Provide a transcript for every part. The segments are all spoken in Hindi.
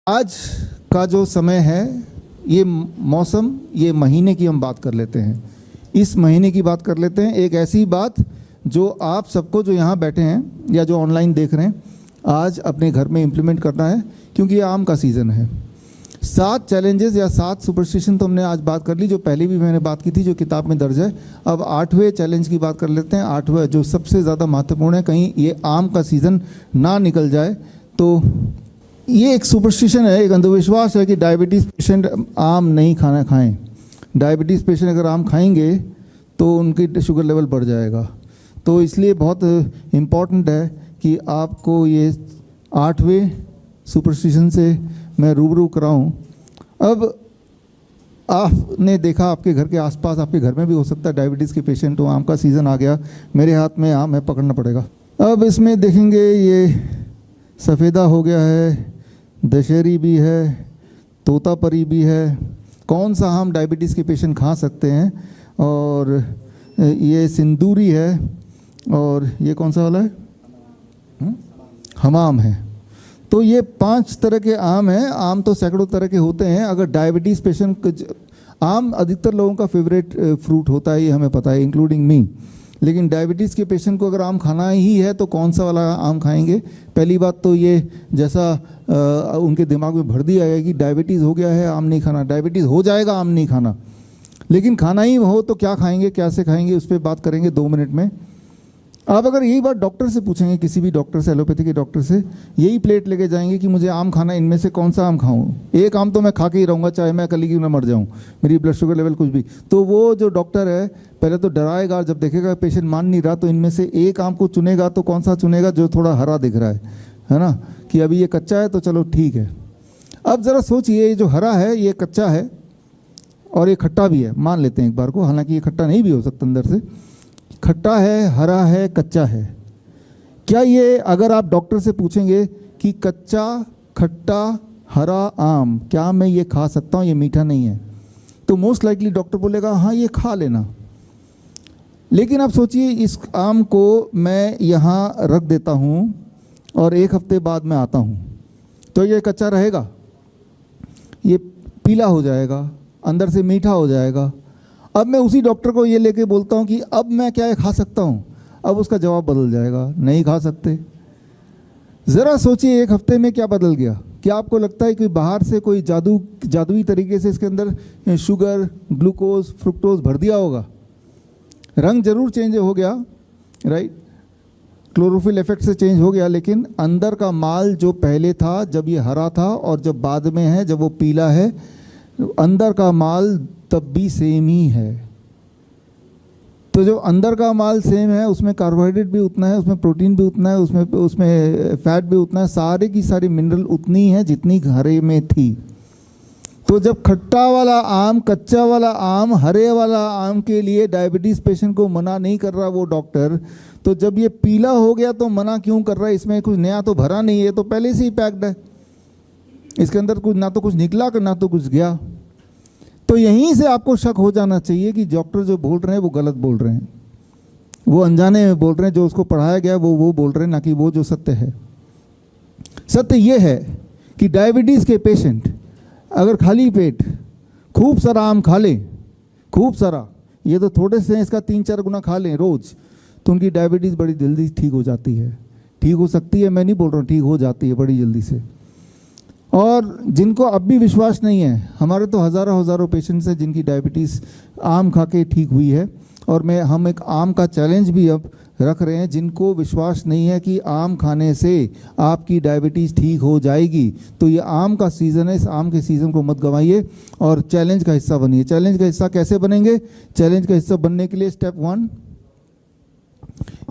आज का जो समय है, ये मौसम, ये महीने की हम बात कर लेते हैं। इस महीने की बात कर लेते हैं, एक ऐसी बात जो आप सबको जो यहाँ बैठे हैं या जो ऑनलाइन देख रहे हैं, आज अपने घर में इम्प्लीमेंट करना है, क्योंकि ये आम का सीज़न है। 7 चैलेंजेस या 7 सुपरस्टिशन तो हमने आज बात कर ली, जो पहले भी मैंने बात की थी, जो किताब में दर्ज है। अब 8वें चैलेंज की बात कर लेते हैं। 8वां जो सबसे ज़्यादा महत्वपूर्ण है, कहीं ये आम का सीज़न ना निकल जाए। तो ये एक सुपरस्टिशन है, एक अंधविश्वास है कि डायबिटीज़ पेशेंट आम नहीं खाना खाएं। डायबिटीज़ पेशेंट अगर आम खाएंगे तो उनकी शुगर लेवल बढ़ जाएगा। तो इसलिए बहुत इम्पॉर्टेंट है कि आपको ये 8वें सुपरस्टिशन से मैं रूबरू कराऊं। अब आपने देखा आपके घर के आसपास, आपके घर में भी हो सकता है डायबिटीज़ के पेशेंट हो, आम का सीज़न आ गया, मेरे हाथ में आम है, पकड़ना पड़ेगा। अब इसमें देखेंगे ये सफ़ेदा हो गया है, दशहरी भी है, तोतापरी भी है। कौन सा आम डायबिटीज़ के पेशेंट खा सकते हैं? और ये सिंदूरी है, और ये कौन सा वाला है? हमाम है। तो ये 5 तरह के आम हैं। आम तो सैकड़ों तरह के होते हैं। अगर डायबिटीज़ पेशेंट, आम अधिकतर लोगों का फेवरेट फ्रूट होता है, ये हमें पता है, इंक्लूडिंग मी। लेकिन डायबिटीज़ के पेशेंट को अगर आम खाना ही है तो कौन सा वाला आम खाएंगे? पहली बात तो ये, जैसा उनके दिमाग में भर दिया है कि डायबिटीज़ हो गया है, आम नहीं खाना। डायबिटीज़ हो जाएगा, आम नहीं खाना। लेकिन खाना ही हो तो क्या खाएंगे, कैसे खाएंगे, उस पर बात करेंगे 2 मिनट में। आप अगर यही बात डॉक्टर से पूछेंगे, किसी भी डॉक्टर से, एलोपैथी के डॉक्टर से, यही प्लेट लेके जाएंगे कि मुझे आम खाना, इनमें से कौन सा आम खाऊं? एक आम तो मैं खा के ही रहूँगा, चाहे मैं कल ही क्यों ना मर जाऊँ, मेरी ब्लड शुगर लेवल कुछ भी। तो वो जो डॉक्टर है पहले तो डराएगा, जब देखेगा पेशेंट मान नहीं रहा तो इनमें से एक आम को चुनेगा। तो कौन सा चुनेगा? जो थोड़ा हरा दिख रहा है ना, कि अभी ये कच्चा है तो चलो ठीक है। अब ज़रा सोचिए, ये जो हरा है ये कच्चा है और ये खट्टा भी है, मान लेते हैं एक बार को, हालांकि ये खट्टा नहीं भी हो सकता, अंदर से खट्टा है, हरा है, कच्चा है। क्या ये, अगर आप डॉक्टर से पूछेंगे कि कच्चा, खट्टा, हरा आम, क्या मैं ये खा सकता हूँ, ये मीठा नहीं है, तो मोस्ट लाइकली डॉक्टर बोलेगा हाँ ये खा लेना। लेकिन आप सोचिए, इस आम को मैं यहाँ रख देता हूँ और 1 हफ्ते बाद मैं आता हूँ, तो ये कच्चा रहेगा, ये पीला हो जाएगा, अंदर से मीठा हो जाएगा। अब मैं उसी डॉक्टर को ये लेके बोलता हूँ कि अब मैं क्या खा सकता हूँ, अब उसका जवाब बदल जाएगा, नहीं खा सकते। ज़रा सोचिए 1 हफ्ते में क्या बदल गया। क्या आपको लगता है कि बाहर से कोई जादुई तरीके से इसके अंदर शुगर, ग्लूकोज, फ्रुक्टोज भर दिया होगा? रंग जरूर चेंज हो गया, राइट, क्लोरोफिल इफेक्ट से चेंज हो गया, लेकिन अंदर का माल जो पहले था, जब ये हरा था, और जब बाद में है, जब वो पीला है, अंदर का माल तब भी सेम ही है। तो जो अंदर का माल सेम है, उसमें कार्बोहाइड्रेट भी उतना है, उसमें प्रोटीन भी उतना है, उसमें फैट भी उतना है, सारे की सारी मिनरल उतनी है जितनी हरे में थी। तो जब खट्टा वाला आम, कच्चा वाला आम, हरे वाला आम के लिए डायबिटीज़ पेशेंट को मना नहीं कर रहा वो डॉक्टर, तो जब ये पीला हो गया तो मना क्यों कर रहा है? इसमें कुछ नया तो भरा नहीं है, तो पहले से ही पैक्ड है, इसके अंदर कुछ ना तो कुछ निकला ना तो कुछ गया। तो यहीं से आपको शक हो जाना चाहिए कि डॉक्टर जो बोल रहे हैं वो गलत बोल रहे हैं, वो अनजाने में बोल रहे हैं, जो उसको पढ़ाया गया वो बोल रहे हैं, ना कि वो जो सत्य है। सत्य ये है कि डायबिटीज़ के पेशेंट अगर खाली पेट खूब सारा आम खा लें, खूब सारा, ये तो थोड़े से हैं, इसका 3-4 गुना खा लें रोज़, तो उनकी डायबिटीज़ बड़ी जल्दी ठीक हो जाती है। ठीक हो सकती है, मैं नहीं बोल रहा हूँ, ठीक हो जाती है बड़ी जल्दी से। और जिनको अब भी विश्वास नहीं है, हमारे तो हज़ारों पेशेंट्स हैं जिनकी डायबिटीज़ आम खा के ठीक हुई है, और हम एक आम का चैलेंज भी अब रख रहे हैं। जिनको विश्वास नहीं है कि आम खाने से आपकी डायबिटीज़ ठीक हो जाएगी, तो ये आम का सीज़न है, इस आम के सीज़न को मत गंवाइए और चैलेंज का हिस्सा बनिए। चैलेंज का हिस्सा कैसे बनेंगे? चैलेंज का हिस्सा बनने के लिए स्टेप 1,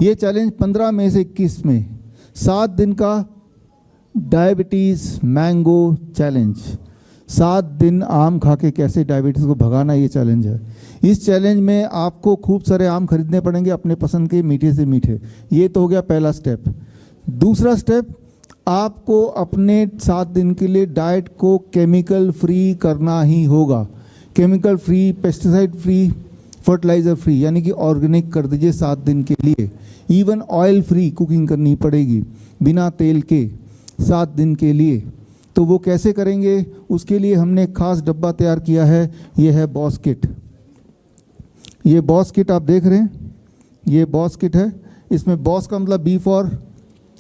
ये चैलेंज 15 मई से 21 में 7 दिन का डायबिटीज़ मैंगो चैलेंज। 7 दिन आम खा के कैसे डायबिटीज़ को भगाना, ये चैलेंज है। इस चैलेंज में आपको खूब सारे आम खरीदने पड़ेंगे, अपने पसंद के, मीठे से मीठे। ये तो हो गया पहला स्टेप। दूसरा स्टेप, आपको अपने 7 दिन के लिए डाइट को केमिकल फ्री करना ही होगा। Chemical free, pesticide free, fertiliser free, यानी कि ऑर्गेनिक कर दीजिए 7 दिन के लिए। इवन ऑयल फ्री कुकिंग करनी पड़ेगी, बिना तेल के 7 दिन के लिए। तो वो कैसे करेंगे, उसके लिए हमने एक खास डब्बा तैयार किया है, ये है बॉस किट। ये बॉस किट आप देख रहे हैं, ये बॉस किट है। इसमें बॉस का मतलब B for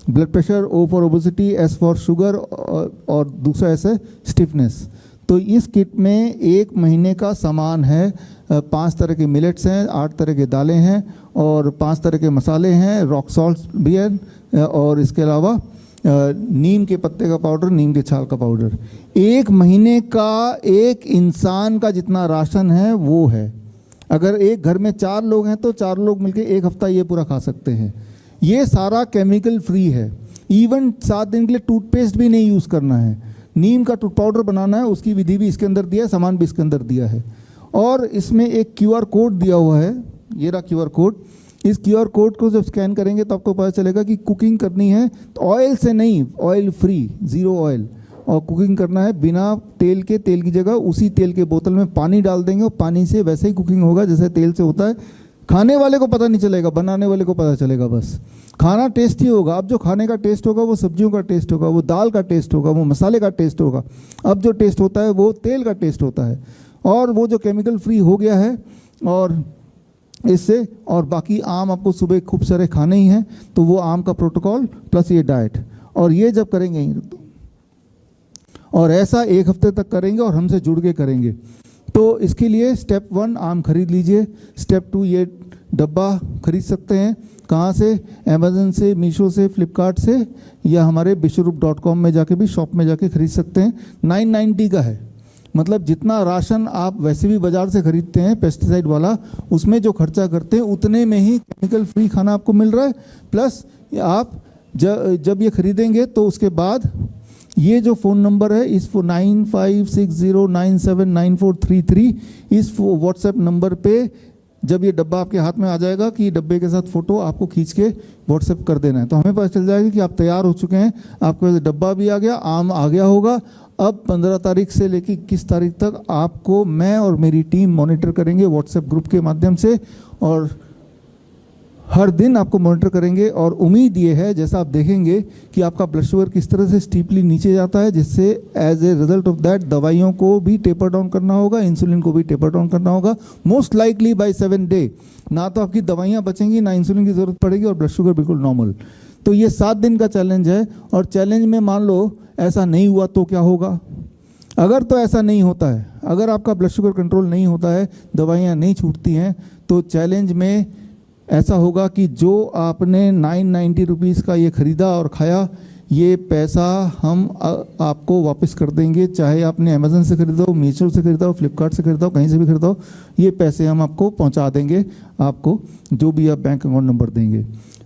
blood pressure, O for obesity, S for sugar और दूसरा एस है स्टिफनेस। तो इस किट में 1 महीने का सामान है। 5 तरह के मिलेट्स हैं, 8 तरह के दालें हैं और 5 तरह के मसाले हैं, रॉक सॉल्ट भी है और इसके अलावा नीम के पत्ते का पाउडर, नीम के छाल का पाउडर। 1 महीने का एक इंसान का जितना राशन है वो है। अगर एक घर में 4 लोग हैं तो 4 लोग मिलकर 1 हफ्ता ये पूरा खा सकते हैं। ये सारा केमिकल फ्री है। इवन 7 दिन के लिए टूथपेस्ट भी नहीं यूज़ करना है। नीम का टूथ पाउडर बनाना है, उसकी विधि भी इसके अंदर दिया है, सामान भी इसके अंदर दिया है। और इसमें एक QR कोड दिया हुआ है, ये रहा QR कोड। इस QR कोड को जब स्कैन करेंगे तो आपको पता चलेगा कि कुकिंग करनी है तो ऑयल से नहीं, ऑयल फ्री, 0 ऑयल, और कुकिंग करना है बिना तेल के। तेल की जगह उसी तेल के बोतल में पानी डाल देंगे और पानी से वैसे ही कुकिंग होगा जैसे तेल से होता है। खाने वाले को पता नहीं चलेगा, बनाने वाले को पता चलेगा बस। खाना टेस्टी होगा। अब जो खाने का टेस्ट होगा वो सब्जियों का टेस्ट होगा, वो दाल का टेस्ट होगा, वो मसाले का टेस्ट होगा। अब जो टेस्ट होता है वो तेल का टेस्ट होता है और वो जो केमिकल फ्री हो गया है। और इससे और बाकी आम आपको सुबह खूब सारे खाने ही हैं, तो वो आम का प्रोटोकॉल प्लस ये डाइट, और ये जब करेंगे और ऐसा 1 हफ्ते तक करेंगे और हमसे जुड़ के करेंगे तो इसके लिए स्टेप 1 आम खरीद लीजिए। स्टेप 2 ये डब्बा खरीद सकते हैं। कहाँ से? अमेज़न से, मीशो से, फ्लिपकार्ट से, या हमारे विश्वरूप.com में जाके भी, शॉप में जाके खरीद सकते हैं। 990 का है, मतलब जितना राशन आप वैसे भी बाज़ार से खरीदते हैं पेस्टिसाइड वाला, उसमें जो खर्चा करते हैं उतने में ही केमिकल फ्री खाना आपको मिल रहा है। प्लस आप जब ये खरीदेंगे तो उसके बाद ये जो फ़ोन नंबर है, इस 9560979433, इस व्हाट्सएप नंबर पे जब ये डब्बा आपके हाथ में आ जाएगा कि डब्बे के साथ फ़ोटो आपको खींच के व्हाट्सएप कर देना है, तो हमें पता चल जाएगा कि आप तैयार हो चुके हैं। आपके पास डब्बा भी आ गया, आम आ गया होगा। अब 15 तारीख से लेकर 21 तारीख तक आपको मैं और मेरी टीम मॉनिटर करेंगे व्हाट्सएप ग्रुप के माध्यम से, और हर दिन आपको मॉनिटर करेंगे। और उम्मीद ये है, जैसा आप देखेंगे कि आपका ब्लड शुगर किस तरह से स्टीपली नीचे जाता है, जिससे as a result of that दवाइयों को भी टेपर डाउन करना होगा, इंसुलिन को भी टेपर डाउन करना होगा, मोस्ट लाइकली बाय 7 डे। ना तो आपकी दवाइयाँ बचेंगी, ना इंसुलिन की ज़रूरत पड़ेगी और ब्लड शुगर बिल्कुल नॉर्मल। तो ये 7 दिन का चैलेंज है। और चैलेंज में मान लो ऐसा नहीं हुआ तो क्या होगा? अगर तो ऐसा नहीं होता है, अगर आपका ब्लड शुगर कंट्रोल नहीं होता है, दवाइयाँ नहीं छूटती हैं, तो चैलेंज में ऐसा होगा कि जो आपने 990 रुपीज़ का ये ख़रीदा और खाया, ये पैसा हम आपको वापस कर देंगे। चाहे आपने अमेज़न से ख़रीदा हो, मीशो से ख़रीदा हो, फ्लिपकार्ट से ख़रीदा हो, कहीं से भी ख़रीदा हो, ये पैसे हम आपको पहुंचा देंगे, आपको जो भी आप बैंक अकाउंट नंबर देंगे।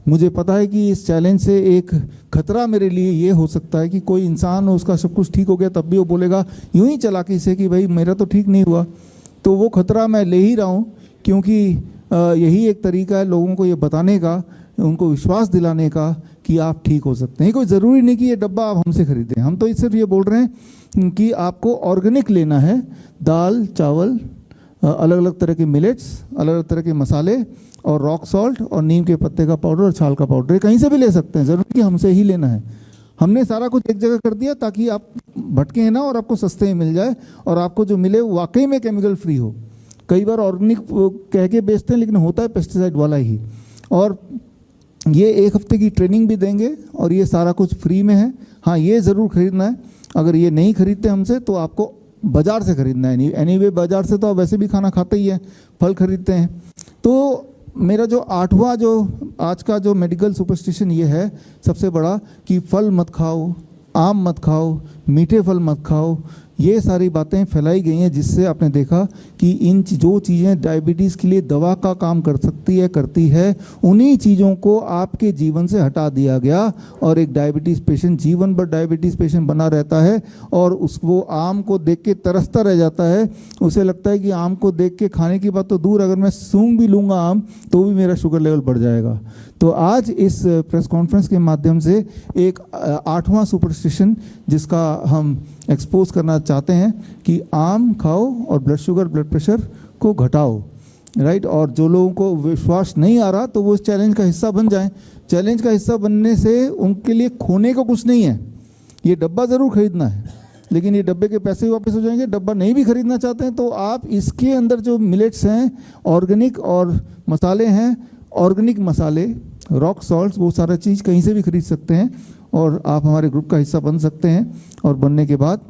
मुझे पता है कि इस चैलेंज से एक खतरा मेरे लिए ये हो सकता है कि कोई इंसान, उसका सब कुछ ठीक हो गया, तब भी वो बोलेगा यूं ही चालाकी से कि भाई मेरा तो ठीक नहीं हुआ। तो वो खतरा मैं ले ही रहा हूँ, क्योंकि यही एक तरीका है लोगों को ये बताने का, उनको विश्वास दिलाने का कि आप ठीक हो सकते हैं। कोई ज़रूरी नहीं कि ये डब्बा आप हमसे खरीदें। हम तो सिर्फ ये बोल रहे हैं कि आपको ऑर्गेनिक लेना है। दाल, चावल, अलग अलग तरह के मिलेट्स, अलग अलग तरह के मसाले और रॉक सॉल्ट और नीम के पत्ते का पाउडर और छाल का पाउडर, कहीं से भी ले सकते हैं, ज़रूरी कि हमसे ही लेना है। हमने सारा कुछ एक जगह कर दिया ताकि आप भटके ना और आपको सस्ते में मिल जाए और आपको जो मिले वो वाकई में केमिकल फ्री हो। कई बार ऑर्गेनिक कह के बेचते हैं लेकिन होता है पेस्टिसाइड वाला ही। और ये 1 हफ्ते की ट्रेनिंग भी देंगे और ये सारा कुछ फ्री में है। हाँ, ये ज़रूर खरीदना है। अगर ये नहीं खरीदते हमसे तो आपको बाज़ार से खरीदना है। एनीवे बाज़ार से तो आप वैसे भी खाना खाते ही हैं, फल खरीदते हैं। तो मेरा जो 8वां जो आज का जो मेडिकल सुपरस्टिशन ये है सबसे बड़ा, कि फल मत खाओ, आम मत खाओ, मीठे फल मत खाओ। ये सारी बातें फैलाई गई हैं जिससे आपने देखा कि इन जो चीज़ें डायबिटीज़ के लिए दवा का काम कर सकती है, करती है, उन्हीं चीज़ों को आपके जीवन से हटा दिया गया और एक डायबिटीज़ पेशेंट जीवन भर डायबिटीज़ पेशेंट बना रहता है और उसको आम को देख के तरसता रह जाता है। उसे लगता है कि आम को देख के, खाने की बात तो दूर, अगर मैं सूंघ भी लूँगा आम तो भी मेरा शुगर लेवल बढ़ जाएगा। तो आज इस प्रेस कॉन्फ्रेंस के माध्यम से एक 8वां सुपरस्टिशन जिसका हम एक्सपोज करना चाहते हैं कि आम खाओ और ब्लड शुगर, ब्लड प्रेशर को घटाओ, राइट। और जो लोगों को विश्वास नहीं आ रहा तो वो इस चैलेंज का हिस्सा बन जाएं। चैलेंज का हिस्सा बनने से उनके लिए खोने को कुछ नहीं है। ये डब्बा ज़रूर खरीदना है, लेकिन ये डब्बे के पैसे भी वापस हो जाएंगे। डब्बा नहीं भी खरीदना चाहते हैं तो आप इसके अंदर जो मिलेट्स हैं, ऑर्गेनिक और मसाले हैं, ऑर्गेनिक मसाले, रॉक सॉल्ट्स, वो सारा चीज़ कहीं से भी खरीद सकते हैं और आप हमारे ग्रुप का हिस्सा बन सकते हैं। और बनने के बाद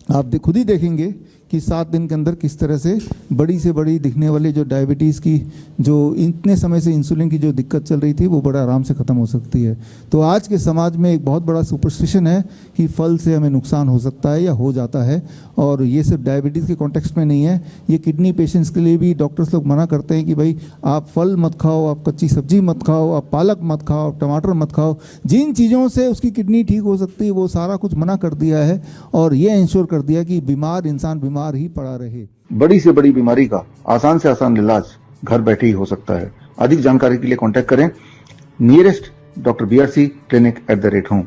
आप खुद ही देखेंगे कि 7 दिन के अंदर किस तरह से बड़ी से बड़ी दिखने वाली जो डायबिटीज़ की, जो इतने समय से इंसुलिन की जो दिक्कत चल रही थी, वो बड़ा आराम से ख़त्म हो सकती है। तो आज के समाज में एक बहुत बड़ा सुपरस्टिशन है कि फल से हमें नुकसान हो सकता है या हो जाता है, और ये सिर्फ डायबिटीज़ के कॉन्टेक्स्ट में नहीं है, ये किडनी पेशेंट्स के लिए भी डॉक्टर्स लोग मना करते हैं कि भाई आप फल मत खाओ, आप कच्ची सब्जी मत खाओ, आप पालक मत खाओ, आप टमाटर मत खाओ। जिन चीज़ों से उसकी किडनी ठीक हो सकती है वो सारा कुछ मना कर दिया है, और ये इंश्योर कर दिया कि बीमार इंसान बीमार ही पड़ा रहे। बड़ी से बड़ी बीमारी का आसान से आसान इलाज घर बैठे ही हो सकता है। अधिक जानकारी के लिए कांटेक्ट करें nearest Dr. BRC Clinic @ home।